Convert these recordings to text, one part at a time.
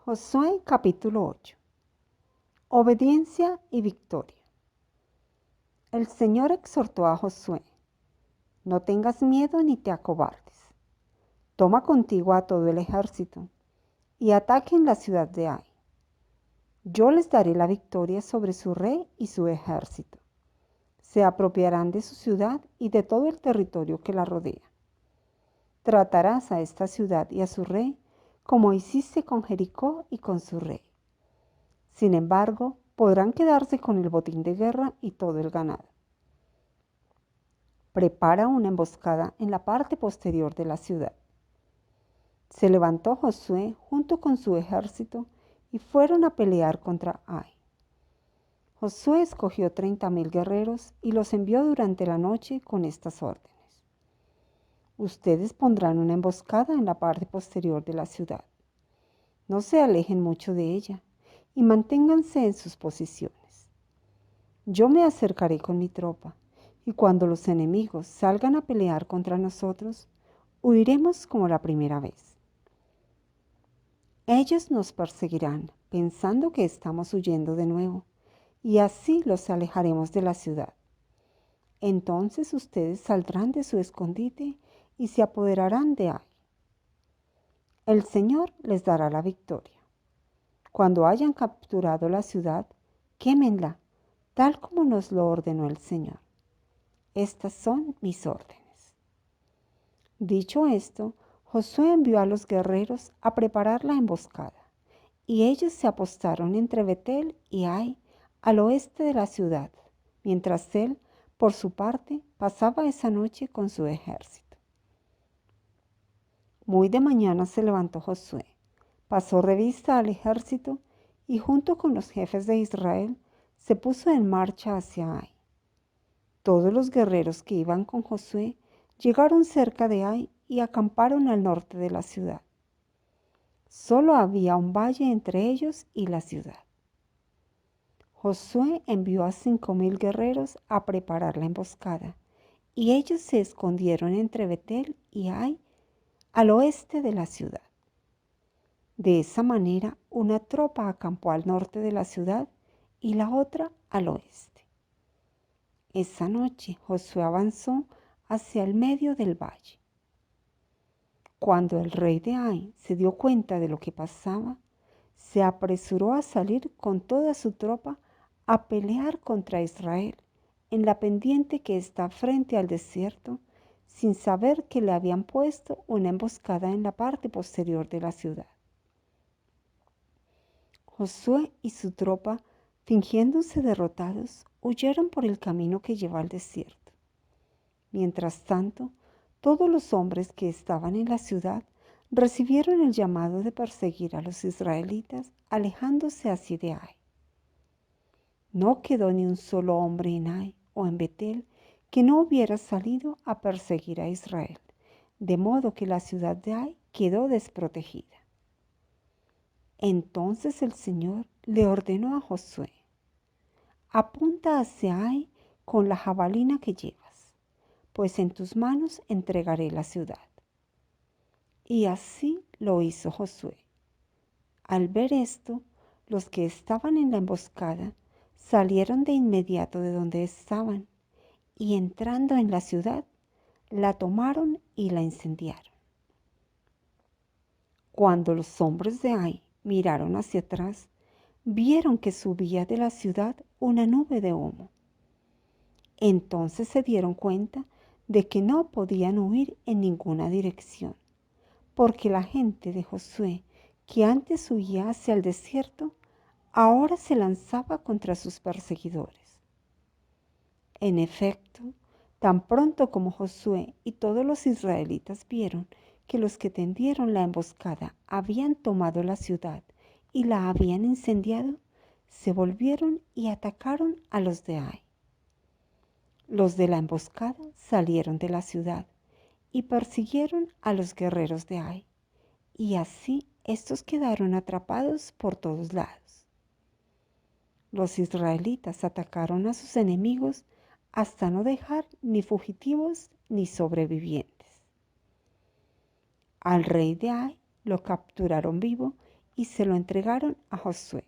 Josué capítulo 8. Obediencia y victoria. El Señor exhortó a Josué: no tengas miedo ni te acobardes. Toma contigo a todo el ejército y ataquen la ciudad de Ai. Yo les daré la victoria sobre su rey y su ejército. Se apropiarán de su ciudad y de todo el territorio que la rodea. Tratarás a esta ciudad y a su rey como hiciste con Jericó y con su rey. Sin embargo, podrán quedarse con el botín de guerra y todo el ganado. Prepara una emboscada en la parte posterior de la ciudad. Se levantó Josué junto con su ejército y fueron a pelear contra Ai. Josué escogió 30,000 guerreros y los envió durante la noche con estas órdenes: ustedes pondrán una emboscada en la parte posterior de la ciudad. No se alejen mucho de ella y manténganse en sus posiciones. Yo me acercaré con mi tropa, y cuando los enemigos salgan a pelear contra nosotros, huiremos como la primera vez. Ellos nos perseguirán pensando que estamos huyendo de nuevo, y así los alejaremos de la ciudad. Entonces ustedes saldrán de su escondite y se apoderarán de Ai. El Señor les dará la victoria. Cuando hayan capturado la ciudad, quémenla, tal como nos lo ordenó el Señor. Estas son mis órdenes. Dicho esto, Josué envió a los guerreros a preparar la emboscada, y ellos se apostaron entre Betel y Ai, al oeste de la ciudad, mientras él, por su parte, pasaba esa noche con su ejército. Muy de mañana se levantó Josué, pasó revista al ejército y junto con los jefes de Israel se puso en marcha hacia Ai. Todos los guerreros que iban con Josué llegaron cerca de Ai y acamparon al norte de la ciudad. Solo había un valle entre ellos y la ciudad. Josué envió a 5,000 guerreros a preparar la emboscada, y ellos se escondieron entre Betel y Ai, al oeste de la ciudad. De esa manera, una tropa acampó al norte de la ciudad y la otra al oeste. Esa noche Josué avanzó hacia el medio del valle. Cuando el rey de Ai se dio cuenta de lo que pasaba, se apresuró a salir con toda su tropa a pelear contra Israel en la pendiente que está frente al desierto, sin saber que le habían puesto una emboscada en la parte posterior de la ciudad. Josué y su tropa, fingiéndose derrotados, huyeron por el camino que lleva al desierto. Mientras tanto, todos los hombres que estaban en la ciudad recibieron el llamado de perseguir a los israelitas, alejándose así de Ai. No quedó ni un solo hombre en Ai o en Betel que no hubiera salido a perseguir a Israel, de modo que la ciudad de Ai quedó desprotegida. Entonces el Señor le ordenó a Josué: apunta hacia Ai con la jabalina que llevas, pues en tus manos entregaré la ciudad. Y así lo hizo Josué. Al ver esto, los que estaban en la emboscada salieron de inmediato de donde estaban, y entrando en la ciudad, la tomaron y la incendiaron. Cuando los hombres de Ai miraron hacia atrás, vieron que subía de la ciudad una nube de humo. Entonces se dieron cuenta de que no podían huir en ninguna dirección, porque la gente de Josué, que antes huía hacia el desierto, ahora se lanzaba contra sus perseguidores. En efecto, tan pronto como Josué y todos los israelitas vieron que los que tendieron la emboscada habían tomado la ciudad y la habían incendiado, se volvieron y atacaron a los de Ai. Los de la emboscada salieron de la ciudad y persiguieron a los guerreros de Ai, y así estos quedaron atrapados por todos lados. Los israelitas atacaron a sus enemigos hasta no dejar ni fugitivos ni sobrevivientes. Al rey de Ai lo capturaron vivo y se lo entregaron a Josué.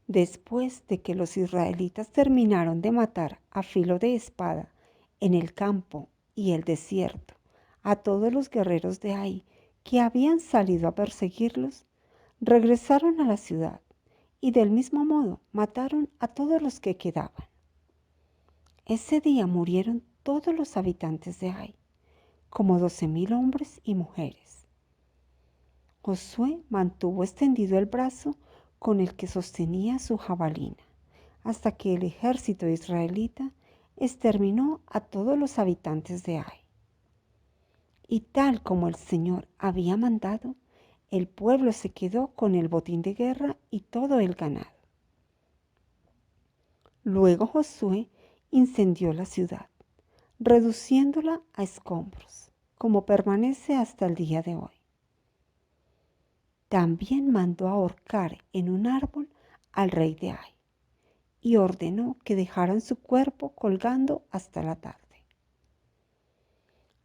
Después de que los israelitas terminaron de matar a filo de espada en el campo y el desierto a todos los guerreros de Ai que habían salido a perseguirlos, regresaron a la ciudad y del mismo modo mataron a todos los que quedaban. Ese día murieron todos los habitantes de Ai, como 12,000 hombres y mujeres. Josué mantuvo extendido el brazo con el que sostenía su jabalina, hasta que el ejército israelita exterminó a todos los habitantes de Ai. Y tal como el Señor había mandado, el pueblo se quedó con el botín de guerra y todo el ganado. Luego Josué incendió la ciudad, reduciéndola a escombros, como permanece hasta el día de hoy. También mandó ahorcar en un árbol al rey de Ai y ordenó que dejaran su cuerpo colgando hasta la tarde.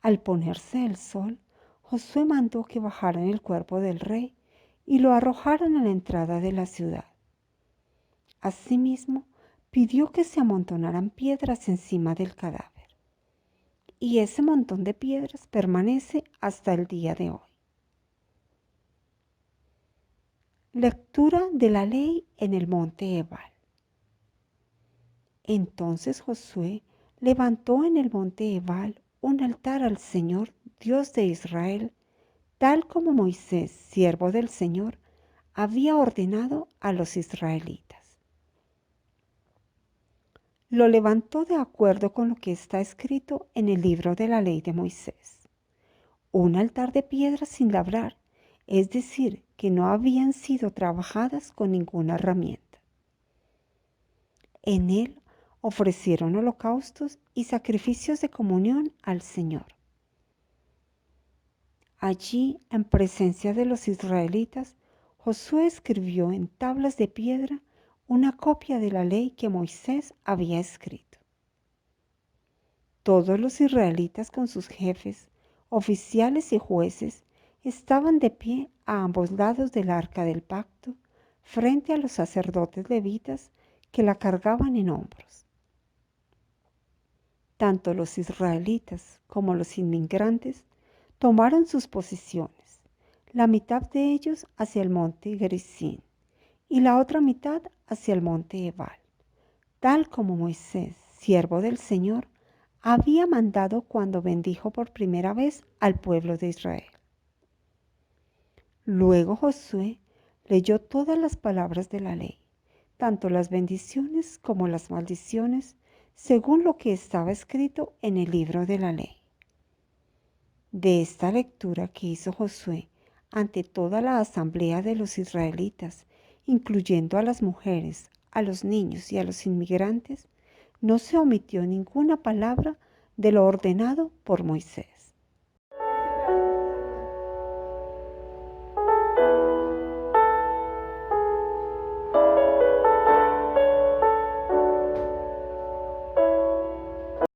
Al ponerse el sol, Josué mandó que bajaran el cuerpo del rey y lo arrojaran a la entrada de la ciudad. Asimismo, pidió que se amontonaran piedras encima del cadáver. Y ese montón de piedras permanece hasta el día de hoy. Lectura de la ley en el monte Ebal. Entonces Josué levantó en el monte Ebal un altar al Señor, Dios de Israel, tal como Moisés, siervo del Señor, había ordenado a los israelitas. Lo levantó de acuerdo con lo que está escrito en el libro de la ley de Moisés. Un altar de piedra sin labrar, es decir, que no habían sido trabajadas con ninguna herramienta. En él ofrecieron holocaustos y sacrificios de comunión al Señor. Allí, en presencia de los israelitas, Josué escribió en tablas de piedra una copia de la ley que Moisés había escrito. Todos los israelitas con sus jefes, oficiales y jueces estaban de pie a ambos lados del arca del pacto, frente a los sacerdotes levitas que la cargaban en hombros. Tanto los israelitas como los inmigrantes tomaron sus posiciones, la mitad de ellos hacia el monte Gerizim y la otra mitad hacia el monte Ebal, tal como Moisés, siervo del Señor, había mandado cuando bendijo por primera vez al pueblo de Israel. Luego Josué leyó todas las palabras de la ley, tanto las bendiciones como las maldiciones, según lo que estaba escrito en el libro de la ley. De esta lectura que hizo Josué ante toda la asamblea de los israelitas, incluyendo a las mujeres, a los niños y a los inmigrantes, no se omitió ninguna palabra de lo ordenado por Moisés.